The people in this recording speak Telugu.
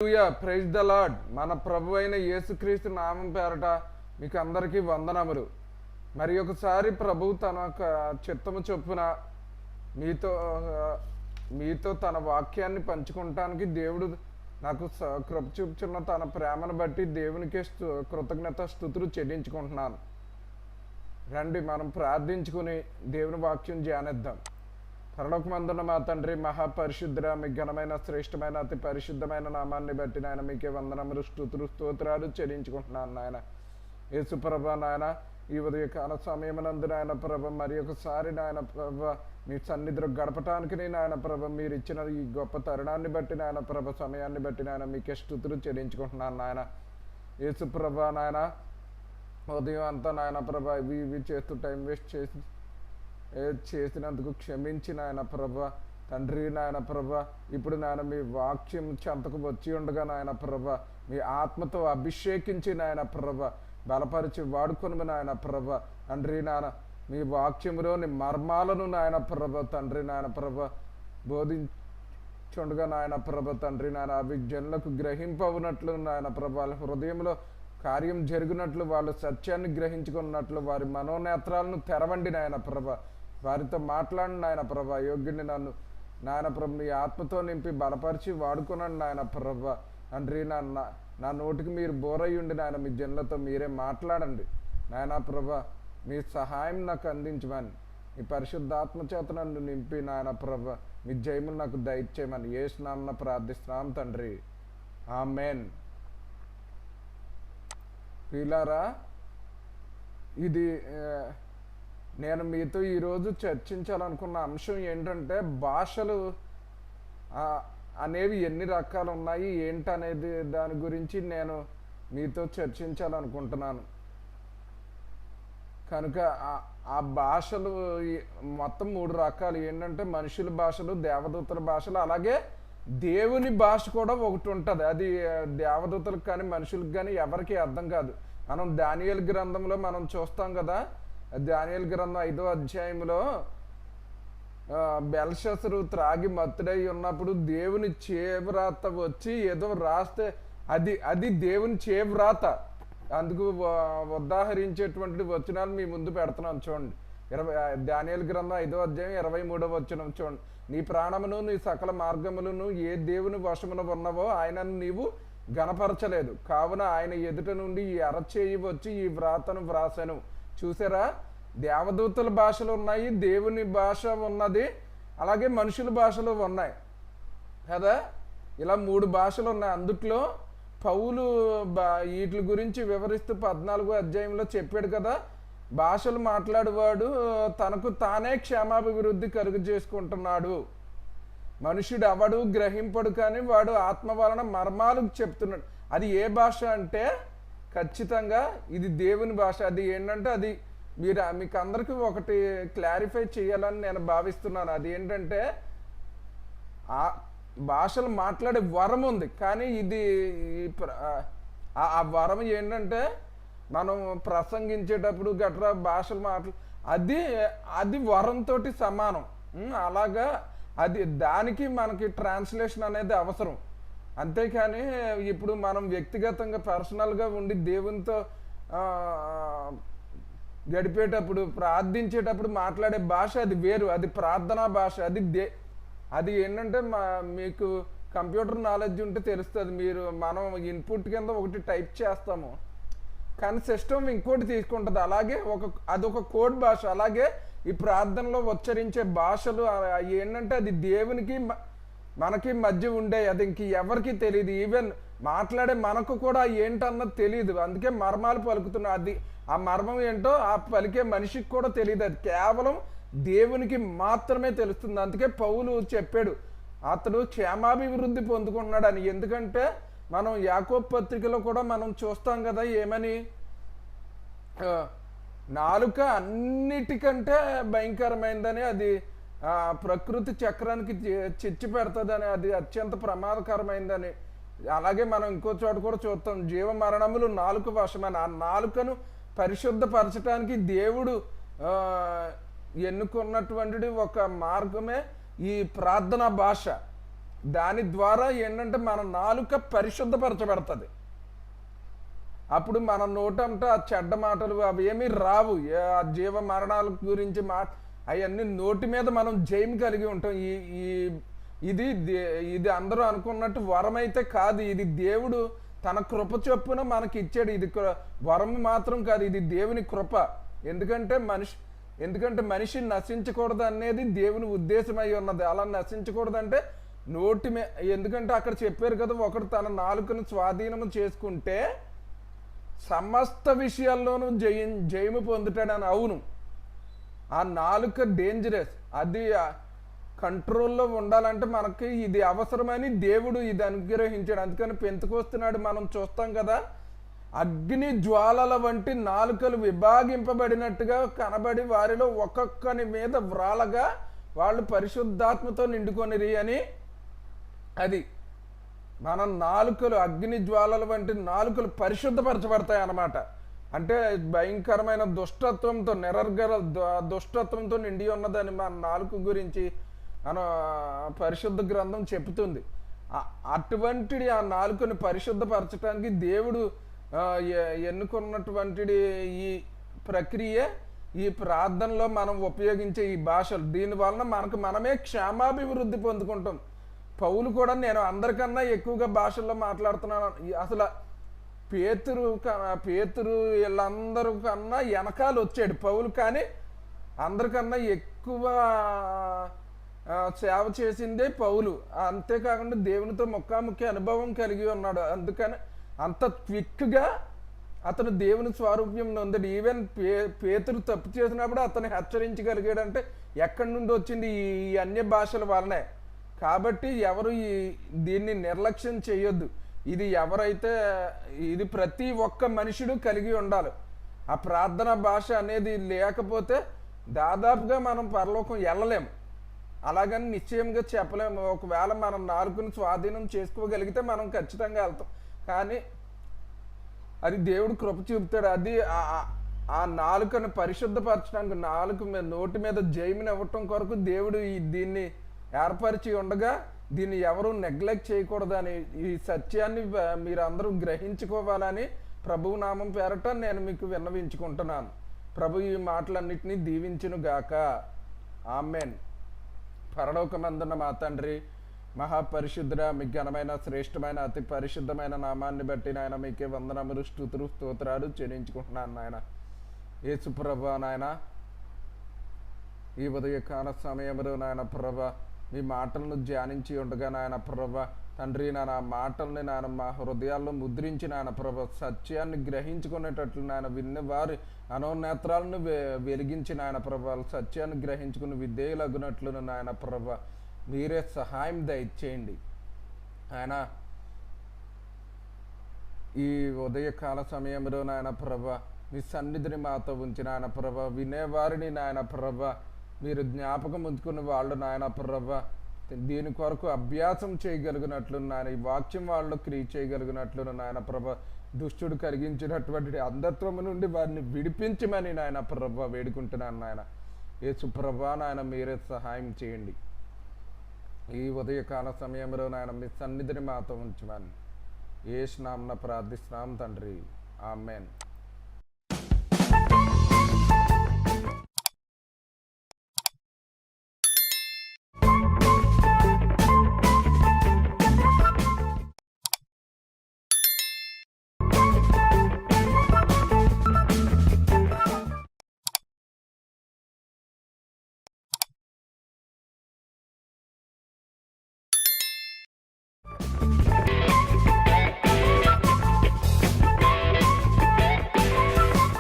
Hallelujah, praise the lord. మన ప్రభు అయిన యేసుక్రీస్తు నామం పేరట మీకు అందరికీ వందనములు. మరి ఒకసారి ప్రభు తన చిత్తము చొప్పున మీతో మీతో తన వాక్యాన్ని పంచుకుంటానికి దేవుడు నాకు కృప చూపుచున్న తన ప్రేమను బట్టి దేవునికి కృతజ్ఞత స్తుతులు చెల్లించుకుంటున్నాను. రండి మనం ప్రార్థించుకుని దేవుని వాక్యం ధ్యానిద్దాం. పరలోకమందున్న మా తండ్రి, మహాపరిశుద్ధుడ, మీ ఘనమైన శ్రేష్టమైన అతి పరిశుద్ధమైన నామాన్ని బట్టి నాయన మీకే వందనములు స్తుతులు స్తోత్రాలు చెల్లించుకుంటున్నాను. నాయన యేసుప్రభ, నాయన ఈ ఉదయకాల సమయమునందు నాయన ప్రభ మరి ఒకసారి నాయన ప్రభ మీ సన్నిధిలో గడపటానికి నాయన ప్రభ మీరు ఇచ్చిన ఈ గొప్ప తరుణాన్ని బట్టి నాయన ప్రభ సమయాన్ని బట్టి నాయన మీకే స్తుతులు చెల్లించుకుంటున్నాను. నాయన యేసుప్రభ, నాయన ఉదయం అంతా నాయన ప్రభ ఇవి చేస్తూ టైం వేస్ట్ చేసినందుకు క్షమించి నాయన ప్రభ తండ్రి, నాయన ప్రభ ఇప్పుడు నాయన మీ వాక్యం చెంతకు వచ్చి ఉండగా నాయన ప్రభ మీ ఆత్మతో అభిషేకించి నాయన ప్రభ బలపరిచి వాడుకొని నాయన ప్రభ తండ్రి, నాయన మీ వాక్యములోని మర్మాలను నాయన ప్రభ తండ్రి, నాయన ప్రభ బోధించుండగా నాయన ప్రభ తండ్రి, నాయన అవి జనులకు గ్రహింపవునట్లు నాయన ప్రభ వాళ్ళ హృదయంలో కార్యం జరిగినట్లు, వాళ్ళు సత్యాన్ని గ్రహించుకున్నట్లు వారి మనోనేత్రాలను తెరవండి నాయన ప్రభ. వారితో మాట్లాడండి నాయన ప్రభ. యోగ్యుని నన్ను నాయన ప్రభ మీ ఆత్మతో నింపి బలపరిచి వాడుకున్నాను నాయన ప్రభ తండ్రి. నా నోటికి మీరు బోరయ్యుండి నాయన మీ జనులతో మీరే మాట్లాడండి నాయన ప్రభ. మీ సహాయం నాకు అందించమని మీ పరిశుద్ధాత్మ చేత నన్ను నింపి నాయన ప్రభ మీ జయములు నాకు దయచేయమని యేసు నామమున ప్రార్థిస్తున్నాం తండ్రి, ఆమేన్. ప్రియులారా, ఇది నేను మీతో ఈరోజు చర్చించాలనుకున్న అంశం ఏంటంటే భాషలు అనేవి ఎన్ని రకాలు ఉన్నాయి ఏంటనేది దాని గురించి నేను మీతో చర్చించాలనుకుంటున్నాను. కనుక ఆ భాషలు మొత్తం 3 రకాలు ఏంటంటే మనుషుల భాషలు, దేవదూతల భాషలు, అలాగే దేవుని భాష కూడా ఒకటి ఉంటుంది. అది దేవదూతలకు కానీ మనుషులకు కానీ ఎవరికి అర్థం కాదు. మనం దానియేలు గ్రంథంలో మనం చూస్తాం కదా, దానియేలు గ్రంథం 5వ అధ్యాయంలో బెల్షస్సరు త్రాగి మత్తుడై ఉన్నప్పుడు దేవుని చేవ్రాత వచ్చి ఏదో రాస్తే అది దేవుని చేవ్రాత. అందుకు ఉదాహరించేటువంటి వచనాలు మీ ముందు పెడుతున్నాను చూడండి. దానియేలు గ్రంథం 5వ అధ్యాయం 23వ వచనం చూడండి. నీ ప్రాణమును నీ సకల మార్గములను ఏ దేవుని వశమున ఉన్నవో ఆయనను నీవు గణపరచలేదు, కావున ఆయన ఎదుట నుండి ఈ అరచేయి వచ్చి ఈ వ్రాతను వ్రాసెను. చూసారా, దేవదూతల భాషలు ఉన్నాయి, దేవుని భాష ఉన్నది, అలాగే మనుషుల భాషలు ఉన్నాయి కదా. ఇలా 3 భాషలు ఉన్నాయి. అందుట్లో పౌలు వీటి గురించి వివరిస్తూ 14వ అధ్యాయంలో చెప్పాడు కదా, భాషలు మాట్లాడేవాడు తనకు తానే క్షేమాభివృద్ధి కలుగు చేసుకుంటున్నాడు. మనుషుడు అవడు గ్రహింపడు, కానీ వాడు ఆత్మ వలన మర్మాలు చెప్తున్నాడు. అది ఏ భాష అంటే ఖచ్చితంగా ఇది దేవుని భాష. అది ఏంటంటే అది మీకు అందరికీ ఒకటి క్లారిఫై చేయాలని నేను భావిస్తున్నాను. అది ఏంటంటే ఆ భాషలు మాట్లాడే వరం ఉంది, కానీ ఇది ఆ వరం ఏంటంటే మనం ప్రసంగించేటప్పుడు గట్రా భాషలు అది వరంతో సమానం. అలాగా దానికి మనకి ట్రాన్స్లేషన్ అనేది అవసరం. అంతేకాని ఇప్పుడు మనం వ్యక్తిగతంగా పర్సనల్గా ఉండి దేవునితో గడిపేటప్పుడు ప్రార్థించేటప్పుడు మాట్లాడే భాష అది వేరు, అది ప్రార్థనా భాష. అది ఏంటంటే మీకు కంప్యూటర్ నాలెడ్జ్ ఉంటే తెలుస్తుంది. మనం ఇన్పుట్ కింద ఒకటి టైప్ చేస్తాము, కానీ సిస్టమ్ ఇంకోటి తీసుకుంటుంది. అలాగే అదొక కోడ్ భాష. అలాగే ఈ ప్రార్థనలో ఉచ్చరించే భాషలు ఏంటంటే అది దేవునికి మనకి మధ్య ఉండే, అది ఇంక ఎవరికి తెలియదు. ఈవెన్ మాట్లాడే మనకు కూడా ఏంటన్నది తెలియదు. అందుకే మర్మాలు పలుకుతున్నా. ఆ మర్మం ఏంటో ఆ పలికే మనిషికి కూడా తెలియదు. అది కేవలం దేవునికి మాత్రమే తెలుస్తుంది. అందుకే పౌలు చెప్పాడు అతడు క్షేమాభివృద్ధి పొందుకున్నాడు అని. ఎందుకంటే మనం యాకోబు పత్రికలో కూడా మనం చూస్తాం కదా, ఏమని నాలుక అన్నిటికంటే భయంకరమైందని, అది ప్రకృతి చక్రానికి చిచ్చు పెడుతుందని, అది అత్యంత ప్రమాదకరమైందని. అలాగే మనం ఇంకో చోట కూడా చూస్తాం, జీవ మరణములు నాలుక వశమని. ఆ నాలుకను పరిశుద్ధపరచడానికి దేవుడు ఎన్నుకున్నటువంటి ఒక మార్గమే ఈ ప్రార్థనా భాష. దాని ద్వారా ఏంటంటే మన నాలుక పరిశుద్ధపరచబడుతుంది. అప్పుడు మన నోటంట ఆ చెడ్డ మాటలు అవి ఏమీ రావు. ఆ జీవ మరణాల గురించి అవన్నీ నోటి మీద మనం జయం కలిగి ఉంటాం. ఈ ఈ ఇది ఇది అందరూ అనుకున్నట్టు వరం అయితే కాదు. ఇది దేవుడు తన కృప చొప్పున మనకి ఇచ్చాడు. ఇది వరం మాత్రం కాదు, ఇది దేవుని కృప. ఎందుకంటే మనిషి నశించకూడదు అనేది దేవుని ఉద్దేశం అయి ఉన్నది. అలా నశించకూడదంటే ఎందుకంటే అక్కడ చెప్పారు కదా, ఒకడు తన నాలుకను స్వాధీనము చేసుకుంటే సమస్త విషయాల్లోనూ జయము పొందుతాడని. అవును, ఆ నాలుక డేంజరస్. అది కంట్రోల్లో ఉండాలంటే మనకి ఇది అవసరమని దేవుడు ఇది అనుగ్రహించాడు. అందుకని పెంతుకొస్తున్నాడు మనం చూస్తాం కదా, అగ్ని జ్వాలల వంటి నాలుకలు విభాగింపబడినట్టుగా కనబడి వారిలో ఒక్కొక్కని మీద వ్రాలగా వాళ్ళు పరిశుద్ధాత్మతో నిండుకొనిరి అని. అది మన నాలుకలు అగ్ని జ్వాలల వంటి నాలుకలు పరిశుద్ధపరచబడతాయి అన్నమాట. అంటే భయంకరమైన దుష్టత్వంతో దుష్టత్వంతో నిండి ఉన్నదని మన నాలుక గురించి మన పరిశుద్ధ గ్రంథం చెబుతుంది. అటువంటి ఆ నాలుకను పరిశుద్ధపరచడానికి దేవుడు ఎన్నుకున్నటువంటి ఈ ప్రక్రియ, ఈ ప్రార్థనలో మనం ఉపయోగించే ఈ భాషలు, దీనివలన మనమే క్షేమాభివృద్ధి పొందుకుంటాం. పౌలు కూడా నేను అందరికన్నా ఎక్కువగా భాషల్లో మాట్లాడుతున్నాను. అసలు పేతురు వీళ్ళందరూ కన్నా వెనకాల వచ్చాడు పౌలు, కానీ అందరికన్నా ఎక్కువ సేవ చేసిందే పౌలు. అంతేకాకుండా దేవునితో ముఖాముఖి అనుభవం కలిగి ఉన్నాడు. అందుకని అంత క్విక్గా అతను దేవుని స్వారూప్యం నొందాడు. ఈవెన్ పేతురు తప్పు చేసినప్పుడు అతను హెచ్చరించగలిగాడంటే ఎక్కడి నుండి వచ్చింది? ఈ అన్య భాషల వలనే. కాబట్టి ఎవరు దీన్ని నిర్లక్ష్యం చేయొద్దు. ఇది ప్రతి ఒక్క మనుషుడు కలిగి ఉండాలి. ఆ ప్రార్థన భాష అనేది లేకపోతే దాదాపుగా మనం పరలోకం వెళ్ళలేము. అలాగని నిశ్చయంగా చెప్పలేము. ఒకవేళ మనం నాలుకను స్వాధీనం చేసుకోగలిగితే మనం ఖచ్చితంగా వెళ్తాం. కానీ అది దేవుడు కృప చూపుతాడు. అది ఆ నాలుకను పరిశుద్ధపరచడానికి, నోటి మీద జయముని ఇవ్వటం కొరకు దేవుడు దీన్ని ఏర్పరిచి ఉండగా దీన్ని ఎవరు నెగ్లెక్ట్ చేయకూడదని, ఈ సత్యాన్ని మీరందరూ గ్రహించుకోవాలని ప్రభువు నామం పేరట నేను మీకు విన్నవించుకుంటున్నాను. ప్రభు ఈ మాటలన్నిటినీ దీవించును గాక. ఆమెన్. పరలోకమందున్న మా తండ్రి, మహాపరిశుద్ధుడ, మీ ఘనమైన శ్రేష్టమైన అతి పరిశుద్ధమైన నామాన్ని బట్టి నాయన మీకే వందనములు, స్తుతులు, స్తోత్రాలు చెల్లించుకుంటున్నాను నాయన. యేసు ప్రభా, నాయన ఈ ఉదయకాల సమయంలో నాయన ప్రభా మీ మాటలను ధ్యానించి ఉండగా నాయన ప్రభా తండ్రి, నాయన మాటల్ని నాయన మా హృదయాల్లో ముద్రించి నాయన ప్రభా సత్యాన్ని గ్రహించుకునేటట్లు నాయన విన్నవారి మనోనేత్రాలను వెలిగించి నాయన ప్రభా సత్యాన్ని గ్రహించుకుని విధేయులగునట్లు నాయన ప్రభా మీరే సహాయం దయచేయండి. ఆయన ఈ ఉదయకాల సమయంలో నాయన ప్రభా మీ సన్నిధిని మాతో ఉంచి నాయన ప్రభా వినేవారిని నాయన ప్రభా మీరు జ్ఞాపకం ఉంచుకున్న వాళ్ళు నాయన ప్రభా దీని కొరకు అభ్యాసం చేయగలిగినట్లు నాయన, ఈ వాక్యం వాళ్ళు క్రియ చేయగలిగినట్లు నాయన ప్రభా దుష్టుడు కలిగించినటువంటి అంధత్వము నుండి వారిని విడిపించమని నాయన ప్రభా వేడుకుంటున్నాను నాయన. యేసు ప్రభా నాయన మీరే సహాయం చేయండి. ఈ ఉదయకాల సమయంలో నాయన మీ సన్నిధిని మాతో ఉంచమని యేసు నామమున ప్రార్థిస్తున్నాం తండ్రి. ఆమెన్.